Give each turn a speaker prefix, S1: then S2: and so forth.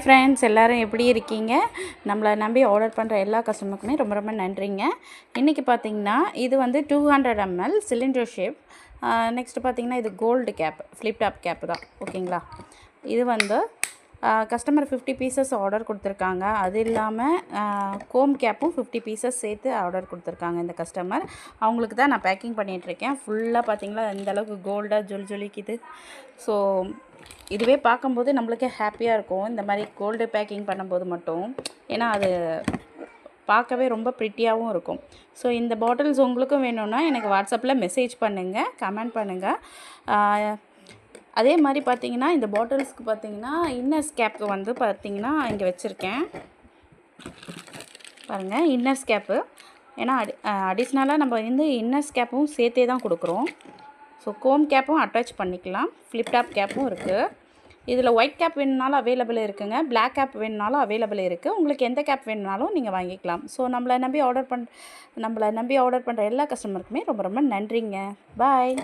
S1: Friends எல்லோரும் எப்படி இருக்கீங்க? நம்மளை நம்பி ஆர்டர் பண்ணுற எல்லா கஸ்டமருக்குமே ரொம்ப ரொம்ப நன்றிங்க. இன்றைக்கி பார்த்தீங்கன்னா இது வந்து 200 ml சிலிண்டர் ஷேப். நெக்ஸ்ட்டு பார்த்தீங்கன்னா இது gold cap, flip top cap தான். ஓகேங்களா? இது வந்து கஸ்டமர் 50 பீசஸ் ஆர்டர் கொடுத்துருக்காங்க. அது இல்லாமல் கோம் கேப்பும் 50 பீசஸ் சேர்த்து ஆர்டர் கொடுத்துருக்காங்க இந்த கஸ்டமர். அவங்களுக்கு தான் நான் பேக்கிங் பண்ணிகிட்ருக்கேன். ஃபுல்லாக பார்த்தீங்களா இந்தளவுக்கு கோல்டாக ஜொலிக்குது. ஸோ இதுவே பார்க்கும்போது நம்மளுக்கே ஹாப்பியாக இருக்கும், இந்த மாதிரி கோல்டு பேக்கிங் பண்ணும்போது மட்டும். ஏன்னா அது பார்க்கவே ரொம்ப ப்ரிட்டியாகவும் இருக்கும். ஸோ இந்த பாட்டில்ஸ் உங்களுக்கும் வேணும்னா எனக்கு வாட்ஸ்அப்பில் மெசேஜ் பண்ணுங்கள், கமெண்ட் பண்ணுங்கள். அதே மாதிரி பார்த்தீங்கன்னா இந்த பாட்டில்ஸ்க்கு பார்த்தீங்கன்னா இன்னர்ஸ் கேப்பு வந்து பார்த்தீங்கன்னா இங்கே வச்சுருக்கேன் பாருங்கள். இன்னர்ஸ் கேப்பு ஏன்னா அடிஷ்னலாக நம்ம வந்து இன்னர்ஸ் கேப்பும் சேர்த்தே தான் கொடுக்குறோம். ஸோ கோம் கேப்பும் அட்டாச் பண்ணிக்கலாம், ஃப்ளிப் டாப் கேப்பும் இருக்குது. இதில் ஒயிட் கேப் வேணுனாலும் அவைலபிள் இருக்குங்க, பிளாக் கேப் வேணுனாலும் அவைலபிள் இருக்குது. உங்களுக்கு எந்த கேப் வேணுனாலும் நீங்கள் வாங்கிக்கலாம். ஸோ நம்மளை நம்பி ஆர்டர் பண்ணுற எல்லா கஸ்டமருக்குமே ரொம்ப ரொம்ப நன்றிங்க. பாய்.